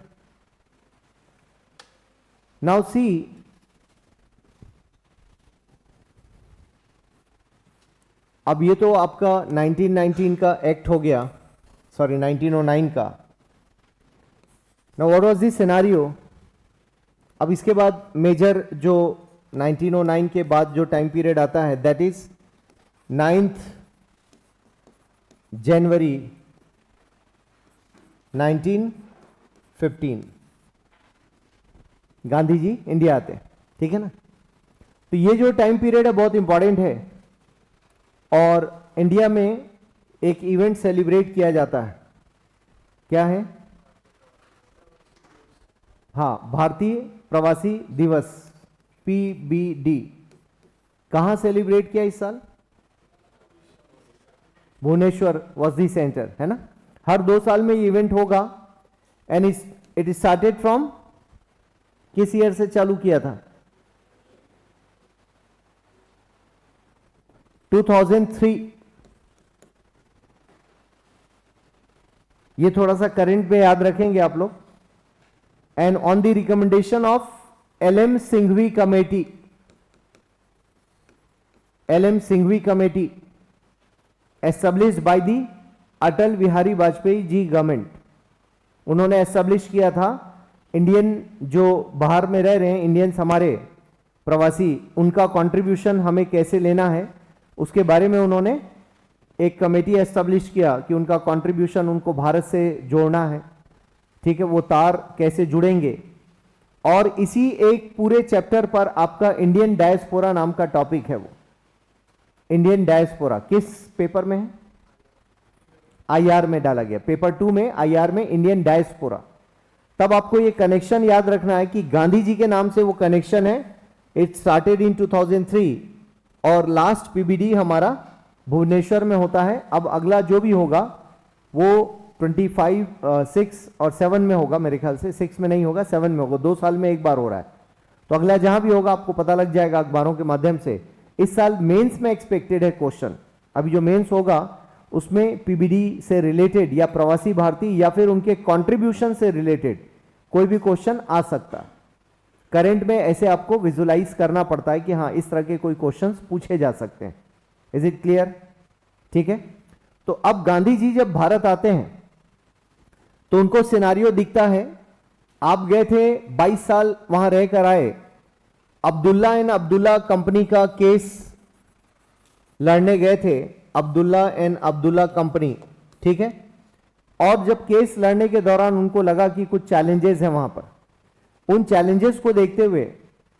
Now see, अब ये तो आपका 1919 का act हो गया, sorry 1909 का. Now what was the scenario? अब इसके बाद मेजर जो 1909 के बाद जो टाइम पीरियड आता है, that is 9th January 1915. Gandhi ji India आते हैं, ठीक है ना. तो ये जो टाइम पीरियड है बहुत इंपॉर्टेंट है, और इंडिया में एक इवेंट सेलिब्रेट किया जाता है. क्या है? हाँ, भारतीय प्रवासी दिवस, PBD. कहां सेलिब्रेट किया इस साल? भुवनेश्वर वॉज दी सेंटर, है ना. हर 2 साल में ये इवेंट होगा. एंड इट स्टार्टेड फ्रॉम, किस ईयर से चालू किया था? 2003. ये थोड़ा सा करंट में याद रखेंगे आप लोग. And on the recommendation of LM Singhvi committee, LM Singhvi committee established by the Atal Bihari Vajpayee ji government. उन्होंने एस्टेब्लिश किया था. इंडियन जो बाहर में रह रहे हैं, इंडियंस हमारे प्रवासी, उनका कंट्रीब्यूशन हमें कैसे लेना है उसके बारे में उन्होंने एक कमेटी एस्टेब्लिश किया कि उनका कंट्रीब्यूशन उनको भारत से जोड़ना है. ठीक है, वो तार कैसे जुड़ेंगे. और इसी एक पूरे चैप्टर पर आपका इंडियन डायस्पोरा नाम का टॉपिक है. वो इंडियन डायस्पोरा किस पेपर में है? IR में डाला गया. पेपर 2 में, IR में इंडियन डायस्पोरा. तब आपको ये कनेक्शन याद रखना है कि गांधी जी के नाम से वो कनेक्शन है. इट स्टार्टेड इन 2003 और लास्ट PBD हमारा भुवनेश्वर में होता है. अब अगला जो भी होगा वो 25, 6 और 7 में होगा मेरे ख्याल से. 6 में नहीं होगा, 7 में होगा. 2 साल में एक बार हो रहा है. तो अगला जहां भी होगा आपको पता लग जाएगा अखबारों के माध्यम से. इस साल मेंस में एक्सपेक्टेड है क्वेश्चन. अभी जो मेंस होगा उसमें PBD से रिलेटेड या प्रवासी भारतीय या फिर उनके कंट्रीब्यूशन से रिलेटेड कोई भी क्वेश्चन आ सकता है. करंट में ऐसे आपको विजुलाइज करना पड़ता है कि हाँ इस तरह के कोई क्वेश्चंस पूछे जा सकते हैं. Is it clear? ठीक है. तो अब गांधी जी जब भारत आते हैं तो उनको सिनारियो दिखता है. आप गए थे, 22 साल वहां रहकर आए. अब्दुल्ला एंड अब्दुल्ला कंपनी का केस लड़ने गए थे. अब्दुल्ला एंड अब्दुल्ला कंपनी, ठीक है. और जब केस लड़ने के दौरान उनको लगा कि कुछ चैलेंजेस हैं वहां पर, उन चैलेंजेस को देखते हुए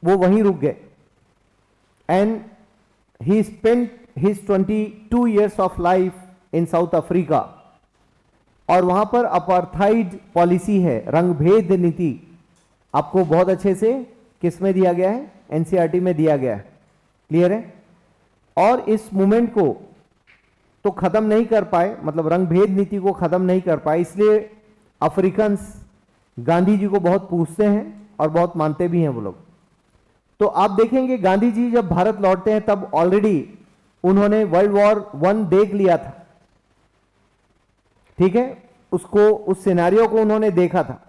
वो वहीं रुक गए. And he spent his 22 years of life in south Africa. और वहां पर अपार्थाइड पॉलिसी है, रंगभेद नीति. आपको बहुत अच्छे से किस में दिया गया है? NCERT में दिया गया है. क्लियर है? और इस मूवमेंट को तो खत्म नहीं कर पाए, मतलब रंगभेद नीति को खत्म नहीं कर पाए. इसलिए अफ्रीकन्स गांधी जी को बहुत पूछते हैं और बहुत मानते भी हैं वो लोग. तो आप देखेंगे गांधी जी जब भारत लौटते हैं तब ऑलरेडी उन्होंने वर्ल्ड वॉर 1 देख लिया था. ठीक है, उसको, उस सिनेरियो को उन्होंने देखा था.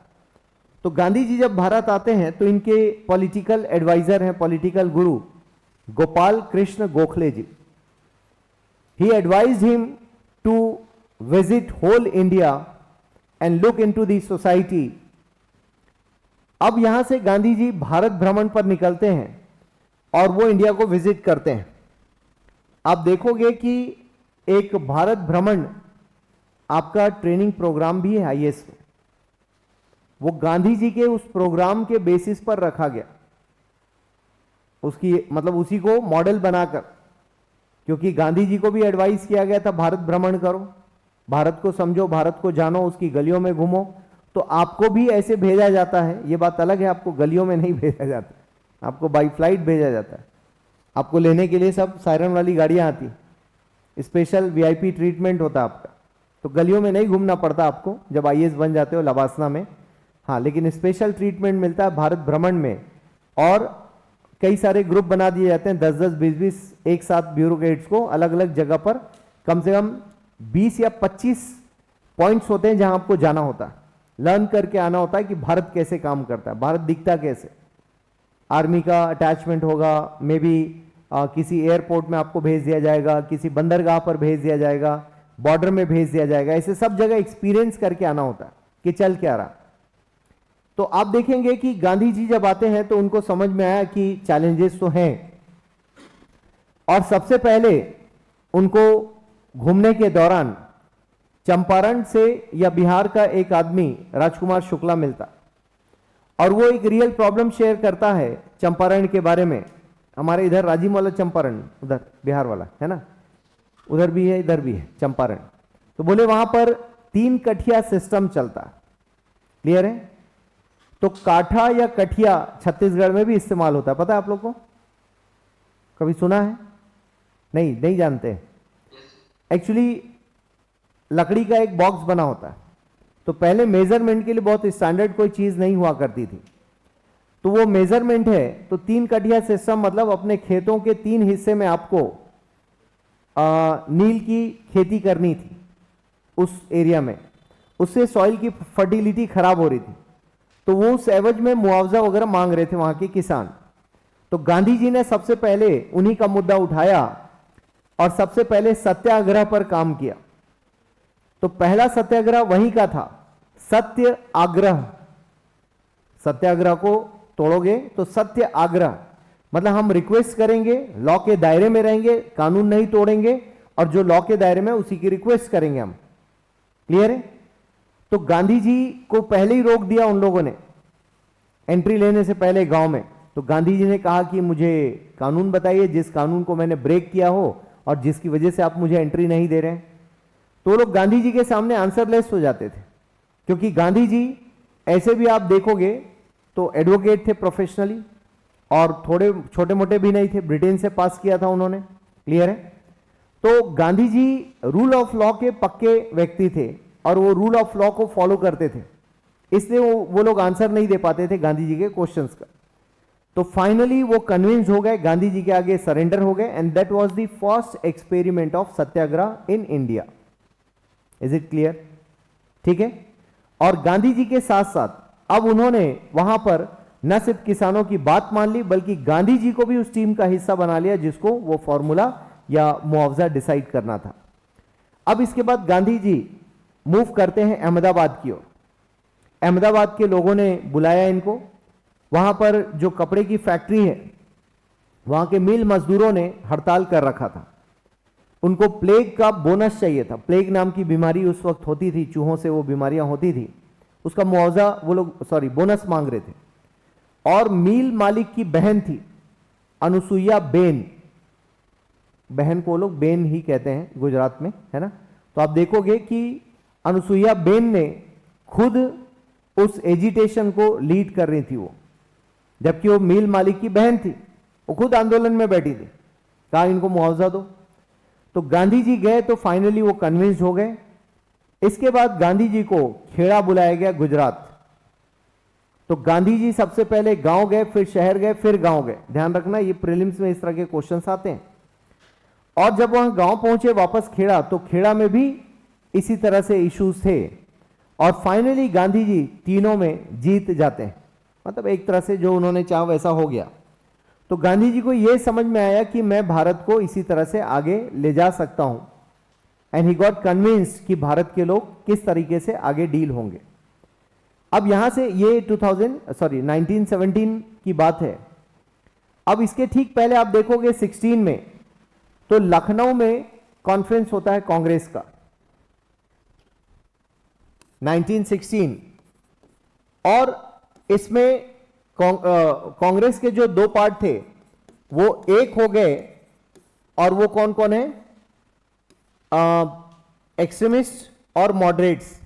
तो गांधी जी जब भारत आते हैं तो इनके पॉलिटिकल एडवाइजर हैं, political Guru Gopal Krishna Gokhale ji. He advised him to visit whole India and look into the society. अब यहां से गांधी जी भारत भ्रमण पर निकलते हैं और वो इंडिया को विजिट करते हैं. आप देखोगे कि एक भारत भ्रमण आपका ट्रेनिंग प्रोग्राम भी है IAS में. वो गांधी जी के उस प्रोग्राम के बेसिस पर रखा गया, उसकी मतलब उसी को मॉडल बनाकर. क्योंकि गांधी जी को भी एडवाइस किया गया था भारत भ्रमण करो, भारत को समझो, भारत को जानो, उसकी गलियों में घूमो. तो आपको भी ऐसे भेजा जाता है. ये बात अलग है, आपको गलियों में नहीं भेजा जाता, आपको बाई फ्लाइट भेजा जाता है, आपको लेने के लिए सब सायरन वाली गाड़ियां आती, स्पेशल वीआईपी ट्रीटमेंट होता है आपका, तो गलियों में नहीं घूमना पड़ता आपको जब आईएएस बन जाते हो लवासना में, हाँ, लेकिन स्पेशल ट्रीटमेंट मिलता है भारत भ्रमण में। और कई सारे ग्रुप बना दिए जाते हैं, 10-10, 20-20 एक साथ ब्यूरोक्रेट्स को अलग अलग जगह पर, कम से कम 20 या 25 पॉइंट्स होते हैं जहां आपको जाना होता है, लर्न करके आना होता है कि भारत कैसे काम करता है, भारत दिखता कैसे। आर्मी का अटैचमेंट होगा, मे बी किसी एयरपोर्ट में आपको भेज दिया जाएगा, किसी बंदरगाह पर भेज दिया जाएगा, बॉर्डर में भेज दिया जाएगा, ऐसे सब जगह एक्सपीरियंस करके आना होता है कि चल क्या रहा। तो आप देखेंगे कि गांधी जी जब आते हैं तो उनको समझ में आया कि चैलेंजेस तो हैं, और सबसे पहले उनको घूमने के दौरान चंपारण से या बिहार का एक आदमी राजकुमार शुक्ला मिलता, और वो एक रियल प्रॉब्लम शेयर करता है चंपारण के बारे में। हमारे इधर राजीव वाला चंपारण, उधर बिहार वाला है ना, उधर भी है इधर भी है चंपारण। तो बोले वहां पर 3 कठिया सिस्टम चलता, क्लियर है। तो काठा या कठिया छत्तीसगढ़ में भी इस्तेमाल होता है, पता है आप लोग को, कभी सुना है? नहीं जानते। एक्चुअली लकड़ी का एक बॉक्स बना होता है, तो पहले मेजरमेंट के लिए बहुत स्टैंडर्ड कोई चीज नहीं हुआ करती थी, तो वो मेजरमेंट है। तो 3 कठिया सिस्टम मतलब अपने खेतों के 3 हिस्से में आपको नील की खेती करनी थी उस एरिया में, उससे सॉइल की फर्टिलिटी खराब हो रही थी, तो वो उस एवज में मुआवजा वगैरह मांग रहे थे वहां के किसान। तो गांधी जी ने सबसे पहले उन्हीं का मुद्दा उठाया और सबसे पहले सत्याग्रह पर काम किया। तो पहला सत्याग्रह वहीं का था, सत्य आग्रह। सत्याग्रह को तोड़ोगे तो सत्य आग्रह, मतलब हम रिक्वेस्ट करेंगे, लॉ के दायरे में रहेंगे, कानून नहीं तोड़ेंगे, और जो लॉ के दायरे में उसी की रिक्वेस्ट करेंगे हम, क्लियर है। तो गांधी जी को पहले ही रोक दिया उन लोगों ने एंट्री लेने से पहले गांव में। तो गांधी जी ने कहा कि मुझे कानून बताइए जिस कानून को मैंने ब्रेक किया हो और जिसकी वजह से आप मुझे एंट्री नहीं दे रहे हैं। तो लोग गांधी जी के सामने आंसरलेस हो जाते थे, क्योंकि गांधी जी ऐसे भी आप देखोगे तो एडवोकेट थे प्रोफेशनली, और थोड़े छोटे मोटे भी नहीं थे, ब्रिटेन से पास किया था उन्होंने, क्लियर है। तो Gandhi ji rule of law के पक्के व्यक्ति थे और वो रूल ऑफ लॉ को फॉलो करते थे, इसलिए वो लोग आंसर नहीं दे पाते थे गांधी जी के क्वेश्चंस का। तो फाइनली वो कन्विंस हो गए, गांधी जी के आगे सरेंडर हो गए, and that was the first experiment of Satyagraha in India. Is it clear? ठीक है। और गांधी जी के साथ साथ अब उन्होंने वहां पर न सिर्फ किसानों की बात मान ली, बल्कि गांधी जी को भी उस टीम का हिस्सा बना लिया जिसको वो फॉर्मूला या मुआवजा डिसाइड करना था। अब इसके बाद गांधी जी मूव करते हैं अहमदाबाद की ओर। अहमदाबाद के लोगों ने बुलाया इनको, वहां पर जो कपड़े की फैक्ट्री है वहां के मिल मजदूरों ने हड़ताल कर रखा था। उनको प्लेग का बोनस चाहिए था, प्लेग नाम की बीमारी उस वक्त होती थी, चूहों से वो बीमारियां होती थी, उसका मुआवजा वो लोग बोनस मांग रहे थे। और मिल मालिक की बहन थी अनुसुईया बेन, बहन को लोग बेन ही कहते हैं गुजरात में, है ना। तो आप देखोगे कि अनुसुईया बेन ने खुद उस एजिटेशन को लीड कर रही थी वो, जबकि वो मिल मालिक की बहन थी, वो खुद आंदोलन में बैठी थी, कहा इनको मुआवजा दो। तो गांधी जी गए तो फाइनली वो कन्विंस्ड हो गए। इसके बाद गांधी जी को खेड़ा बुलाया गया गुजरात। तो गांधी जी सबसे पहले गांव गए, फिर शहर गए, फिर गांव गए। ध्यान रखना ये प्रीलिम्स में इस तरह के क्वेश्चंस आते हैं। और जब वहां गांव पहुंचे वापस खेड़ा, तो खेड़ा में भी इसी तरह से इश्यूज थे, और फाइनली गांधी जी तीनों में जीत जाते हैं, मतलब एक तरह से जो उन्होंने चाहा वैसा हो गया। तो गांधी जी को यह समझ में आया कि मैं भारत को इसी तरह से आगे ले जा सकता हूं, एंड ही गॉट कन्विंस्ड कि भारत के लोग किस तरीके से आगे डील होंगे। अब यहां से ये 1917 की बात है। अब इसके ठीक पहले आप देखोगे 16 में तो लखनऊ में कॉन्फ्रेंस होता है कांग्रेस का, 1916, और इसमें कांग्रेस के जो 2 पार्ट थे वो एक हो गए, और वो कौन कौन है? एक्सट्रीमिस्ट और मॉडरेट्स,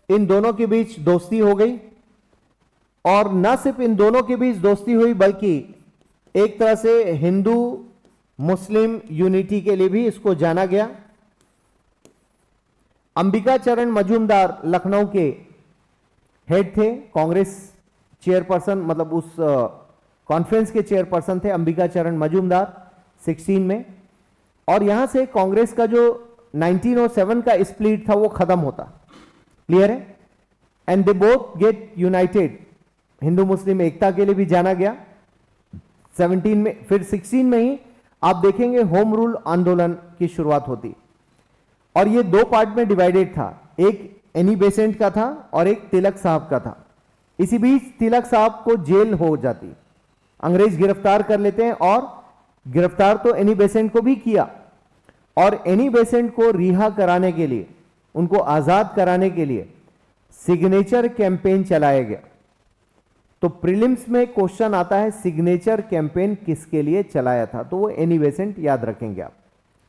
इन दोनों के बीच दोस्ती हो गई। और न सिर्फ इन दोनों के बीच दोस्ती हुई, बल्कि एक तरह से हिंदू मुस्लिम यूनिटी के लिए भी इसको जाना गया। अंबिका चरण मजूमदार लखनऊ के हेड थे, कांग्रेस चेयरपर्सन, मतलब उस कॉन्फ्रेंस के चेयरपर्सन थे अंबिका चरण मजूमदार 16 में। और यहां से कांग्रेस का जो 1907 का स्प्लिट था वो खत्म होता। क्लियर है? And they both get united, हिंदू मुस्लिम एकता के लिए भी जाना गया 17 में। फिर 16 में ही आप देखेंगे होम रूल आंदोलन की शुरुआत होती, और ये दो पार्ट में डिवाइडेड था, एक एनी बेसेंट का था और एक तिलक साहब का था। इसी बीच तिलक साहब को जेल हो जाती, अंग्रेज गिरफ्तार कर लेते हैं, और गिरफ्तार तो एनी बेसेंट को भी किया, और एनी बेसेंट को रिहा कराने के लिए, उनको आजाद कराने के लिए सिग्नेचर कैंपेन चलाया गया। तो प्रीलिम्स में क्वेश्चन आता है सिग्नेचर कैंपेन किसके लिए चलाया था, तो वो एनी बेसेंट याद रखेंगे आप।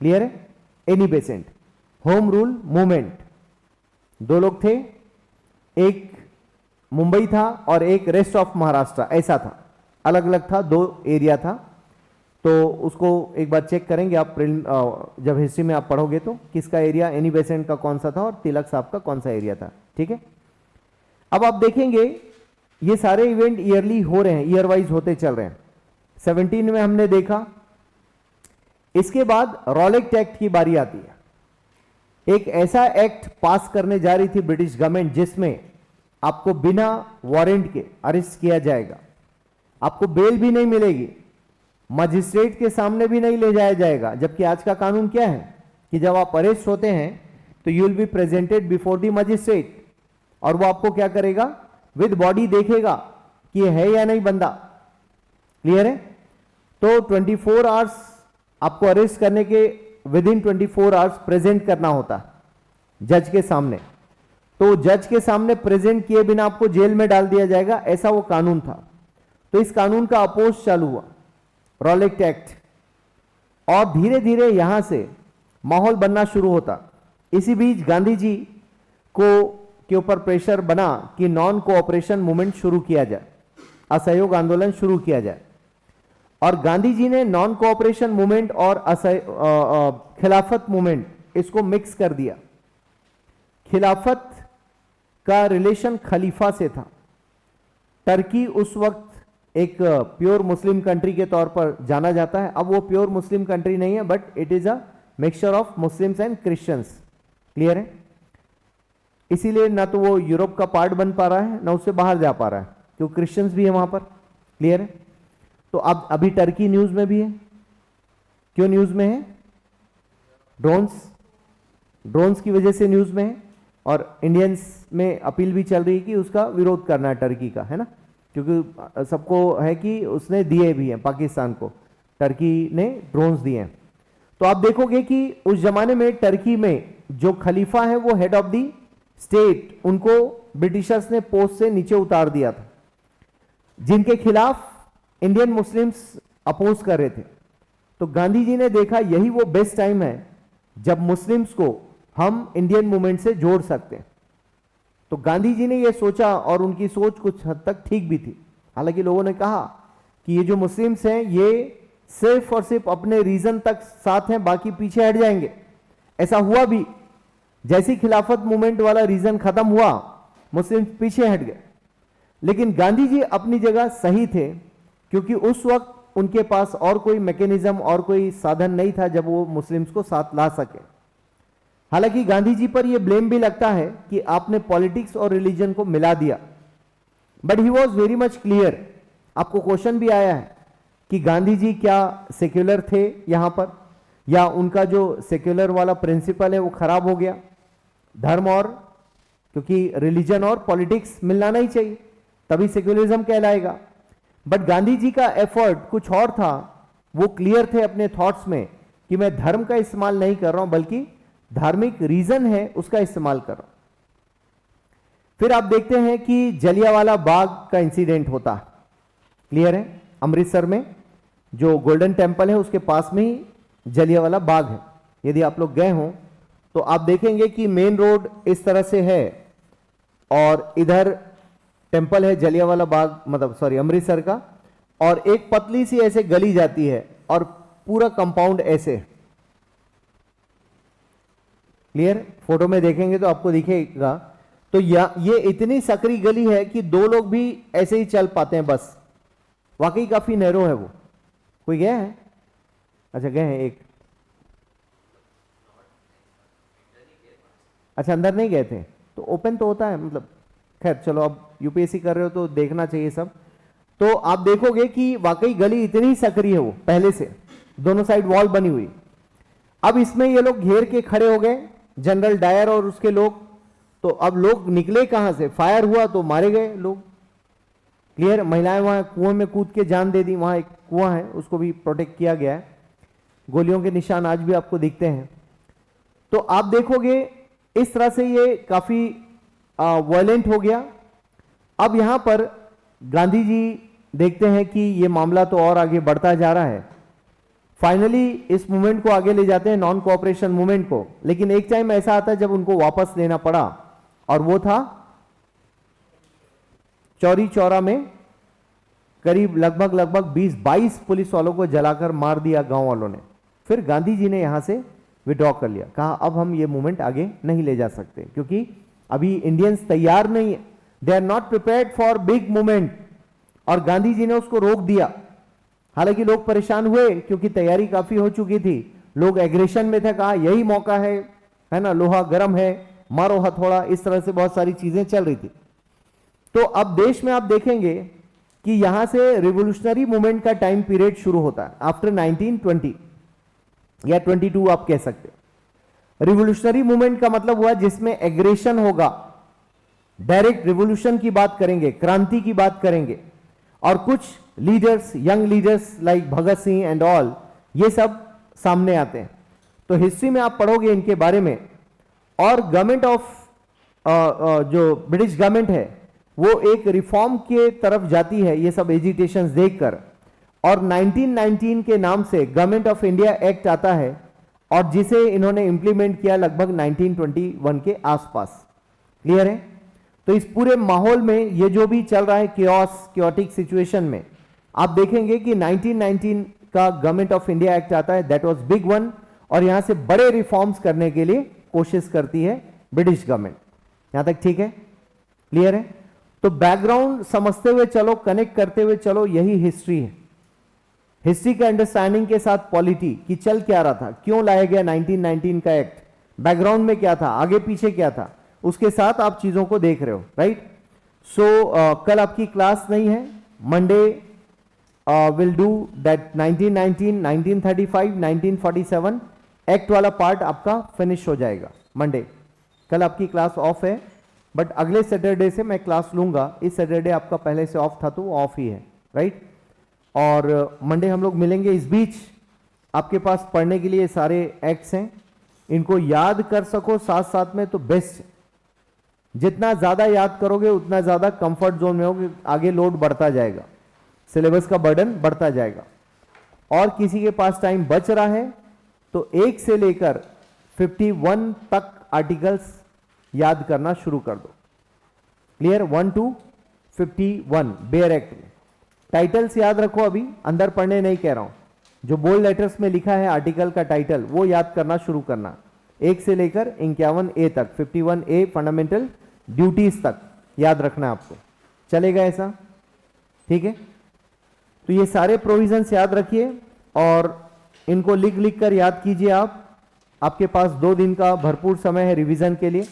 क्लियर है? Annie Besant, home rule movement, दो लोग थे, एक मुंबई था और एक रेस्ट ऑफ महाराष्ट्र, ऐसा था, अलग अलग था, दो एरिया था। तो उसको एक बार चेक करेंगे आप, जब हिस्ट्री में आप पढ़ोगे तो किसका एरिया, एनी बेसेंट का कौन सा था और तिलक साहब का कौन सा एरिया था। ठीक है? अब आप देखेंगे ये सारे इवेंट ईयरली हो रहे हैं, ईयर वाइज होते चल रहे हैं। 17 में हमने देखा, इसके बाद रॉलेट एक्ट की बारी आती है। एक ऐसा एक्ट पास करने जा रही थी ब्रिटिश गवर्नमेंट जिसमें आपको बिना वारंट के अरेस्ट किया जाएगा, आपको बेल भी नहीं मिलेगी, मजिस्ट्रेट के सामने भी नहीं ले जाया जाएगा। जबकि आज का कानून क्या है कि जब आप अरेस्ट होते हैं तो you will be presented before the magistrate, और वो आपको क्या करेगा, विद बॉडी देखेगा कि ये है या नहीं बंदा। क्लियर है? तो 24 आवर्स आपको अरेस्ट करने के विद इन 24 आवर्स प्रेजेंट करना होता जज के सामने। तो जज के सामने प्रेजेंट किए बिना आपको जेल में डाल दिया जाएगा, ऐसा वो कानून था। तो इस कानून का अपोज चालू हुआ, रॉलेट एक्ट, और धीरे धीरे यहां से माहौल बनना शुरू होता। इसी बीच गांधी जी को के ऊपर प्रेशर बना कि नॉन कोऑपरेशन मूवमेंट शुरू किया जाए, असहयोग आंदोलन शुरू किया जाए। और गांधी जी ने नॉन कोऑपरेशन मूवमेंट और खिलाफत मूवमेंट इसको मिक्स कर दिया। खिलाफत का रिलेशन खलीफा से था। टर्की उस वक्त एक प्योर मुस्लिम कंट्री के तौर पर जाना जाता है। अब वो प्योर मुस्लिम कंट्री नहीं है, but it is a mixture of Muslims and Christians. Clear है? इसीलिए ना तो वो यूरोप का पार्ट बन पा रहा है, ना उससे बाहर जा पा रहा है, क्योंकि क्रिश्चियंस भी है वहां पर। क्लियर है? तो अब अभी टर्की न्यूज में भी है। क्यों न्यूज में है? ड्रोन्स की वजह से न्यूज में है, और इंडियंस में अपील भी चल रही है कि उसका विरोध करना है टर्की का, है ना, क्योंकि सबको है कि उसने दिए भी हैं पाकिस्तान को, टर्की ने ड्रोन्स दिए हैं। तो आप देखोगे कि उस जमाने में टर्की में जो खलीफा है वो हेड ऑफ दी स्टेट, उनको ब्रिटिशर्स ने पोस्ट से नीचे उतार दिया था, जिनके खिलाफ इंडियन मुस्लिम्स अपोज कर रहे थे। तो गांधी जी ने देखा यही वो बेस्ट टाइम है जब मुस्लिम्स को हम इंडियन मूवमेंट से जोड़ सकते हैं। तो गांधी जी ने यह सोचा, और उनकी सोच कुछ हद तक ठीक भी थी। हालांकि लोगों ने कहा कि ये जो मुस्लिम्स हैं ये सिर्फ और सिर्फ अपने रीजन तक साथ हैं, बाकी पीछे हट जाएंगे। ऐसा हुआ भी, जैसी खिलाफत मूवमेंट वाला रीजन खत्म हुआ, मुस्लिम पीछे हट गए। लेकिन गांधी जी अपनी जगह सही थे, क्योंकि उस वक्त उनके पास और कोई मैकेनिज्म और कोई साधन नहीं था जब वो मुस्लिम्स को साथ ला सके। हालांकि गांधी जी पर यह ब्लेम भी लगता है कि आपने पॉलिटिक्स और रिलीजन को मिला दिया, but he was very much clear. आपको क्वेश्चन भी आया है कि गांधी जी क्या सेक्युलर थे यहां पर, या उनका जो सेक्युलर वाला प्रिंसिपल है वो खराब हो गया। धर्म और, क्योंकि रिलीजन और पॉलिटिक्स मिलना नहीं चाहिए, तभी सेक्युलरिज्म कहलाएगा। बट गांधी जी का एफर्ट कुछ और था, वो क्लियर थे अपने थॉट्स में कि मैं धर्म का इस्तेमाल नहीं कर रहा हूं, बल्कि धार्मिक रीजन है उसका इस्तेमाल कर रहा हूं। फिर आप देखते हैं कि जलियांवाला बाग का इंसिडेंट होता। क्लियर है? अमृतसर में जो गोल्डन टेम्पल है उसके पास में ही जलियांवाला बाग है। यदि आप लोग गए हों तो आप देखेंगे कि मेन रोड इस तरह से है, और इधर टेम्पल है जलियांवाला बाग, मतलब सॉरी अमृतसर का, और एक पतली सी ऐसे गली जाती है और पूरा कंपाउंड ऐसे। क्लियर? फोटो में देखेंगे तो आपको दिखेगा। तो ये इतनी सकरी गली है कि दो लोग भी ऐसे ही चल पाते हैं बस। वाकई काफी नैरो है वो। कोई गया है? अच्छा, गए हैं एक। अच्छा, अंदर नहीं गए थे तो ओपन तो होता है, मतलब खैर चलो, अब यूपीएससी कर रहे हो तो देखना चाहिए सब। तो आप देखोगे कि वाकई गली इतनी सकरी है वो पहले से, दोनों साइड वॉल बनी हुई। अब इसमें ये लोग घेर के खड़े हो गए, जनरल डायर और उसके लोग। तो अब लोग निकले कहां से? फायर हुआ तो मारे गए लोग। क्लियर? महिलाएं वहां कुएं में कूद के जान दे दी। वहां एक कुआं है, उसको भी प्रोटेक्ट किया गया है। गोलियों के निशान आज भी आपको दिखते हैं। तो आप देखोगे इस तरह से ये काफी वायलेंट हो गया। अब यहां पर गांधी जी देखते हैं कि ये मामला तो और आगे बढ़ता जा रहा है। फाइनली इस मूवमेंट को आगे ले जाते हैं, नॉन कोऑपरेशन मूवमेंट को। लेकिन एक टाइम ऐसा आता है जब उनको वापस लेना पड़ा, और वो था चौरी चौरा में करीब लगभग 20-22 पुलिस वालों को जलाकर मार दिया गांव वालों ने। फिर गांधी जी ने यहां से विड्रॉ कर लिया, कहा अब हम ये मूवमेंट आगे नहीं ले जा सकते, क्योंकि अभी इंडियंस तैयार नहीं है, they are not prepared for big movement. और गांधी जी ने उसको रोक दिया। हालांकि लोग परेशान हुए क्योंकि तैयारी काफी हो चुकी थी, लोग एग्रेशन में थे, कहा यही मौका है ना, लोहा गर्म है, मारो हथौड़ा, इस तरह से बहुत सारी चीजें चल रही थी। तो अब देश में आप देखेंगे कि यहां से रिवोल्यूशनरी मूवमेंट का टाइम पीरियड शुरू होता है आफ्टर 1920 या 22 आप कह सकते। रिवोल्यूशनरी मूवमेंट का मतलब हुआ जिसमें एग्रेशन होगा, डायरेक्ट रिवोल्यूशन की बात करेंगे, क्रांति की बात करेंगे। और कुछ leaders, young leaders like Bhagat Singh and all, ये सब सामने आते हैं। तो हिस्ट्री में आप पढ़ोगे इनके बारे में। और गवर्नमेंट ऑफ जो ब्रिटिश गवर्नमेंट है वो एक रिफॉर्म के तरफ जाती है ये सब एजिटेशंस देखकर। और 1919 के नाम से गवर्नमेंट ऑफ इंडिया एक्ट आता है, और जिसे इन्होंने इंप्लीमेंट किया लगभग 1921 के आसपास। क्लियर है? तो इस पूरे माहौल में ये जो भी चल रहा है क्योटिक सिचुएशन में, आप देखेंगे कि 1919 का गवर्नमेंट ऑफ इंडिया एक्ट आता है, दैट वाज बिग वन। और यहां से बड़े रिफॉर्म्स करने के लिए कोशिश करती है ब्रिटिश गवर्नमेंट। यहां तक ठीक है? क्लियर है? तो बैकग्राउंड समझते हुए चलो, कनेक्ट करते हुए चलो, यही हिस्ट्री है। हिस्ट्री के अंडरस्टैंडिंग के साथ पॉलिटी कि चल क्या रहा था, क्यों लाया गया 1919 का एक्ट, बैकग्राउंड में क्या था, आगे पीछे क्या था, उसके साथ आप चीजों को देख रहे हो, राइट? सो कल आपकी क्लास नहीं है। Monday will do that 1919, 1935, 1947 act वाला पार्ट आपका फिनिश हो जाएगा मंडे। कल आपकी क्लास ऑफ है, बट अगले सैटरडे से मैं क्लास लूंगा। इस सैटरडे आपका पहले से ऑफ था तो वो ऑफ ही है, राइट? और मंडे हम लोग मिलेंगे। इस बीच आपके पास पढ़ने के लिए सारे एक्ट्स हैं, इनको याद कर सको साथ साथ में तो बेस्ट। जितना ज्यादा याद करोगे उतना ज्यादा कंफर्ट जोन में होगे, आगे लोड बढ़ता जाएगा, सिलेबस का बर्डन बढ़ता जाएगा। और किसी के पास टाइम बच रहा है तो 1 से लेकर 51 तक आर्टिकल्स याद करना शुरू कर दो। क्लियर? 1 to 51 बेयर एक्ट में टाइटल्स याद रखो। अभी अंदर पढ़ने नहीं कह रहा हूं, जो बोल्ड लेटर्स में लिखा है आर्टिकल का टाइटल वो याद करना शुरू करना। 1 से लेकर 51A तक, 51A फंडामेंटल ड्यूटीज तक याद रखना है आपको। चलेगा ऐसा? ठीक है? तो ये सारे प्रोविजंस याद रखिए और इनको लिख लिख कर याद कीजिए। आपके पास 2 दिन का भरपूर समय है रिवीजन के लिए।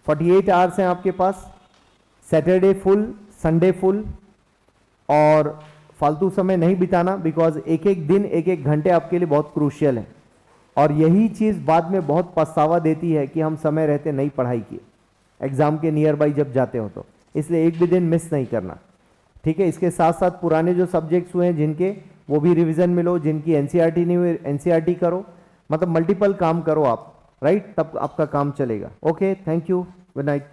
48 आवर्स हैं आपके पास, सैटरडे फुल, संडे फुल। और फालतू समय नहीं बिताना, बिकॉज एक एक दिन, एक एक घंटे आपके लिए बहुत क्रूशियल है। और यही चीज बाद में बहुत पछतावा देती है कि हम समय रहते नहीं पढ़ाई किए, एग्जाम के नियर बाई जब जाते हो तो। इसलिए एक भी दिन मिस नहीं करना, ठीक है? इसके साथ साथ पुराने जो सब्जेक्ट्स हुए हैं जिनके, वो भी रिवीजन में लो। जिनकी एनसीईआरटी नहीं हुई, एनसीईआरटी करो, मतलब मल्टीपल काम करो आप, राइट? तब आपका काम चलेगा। Okay, thank you, good night.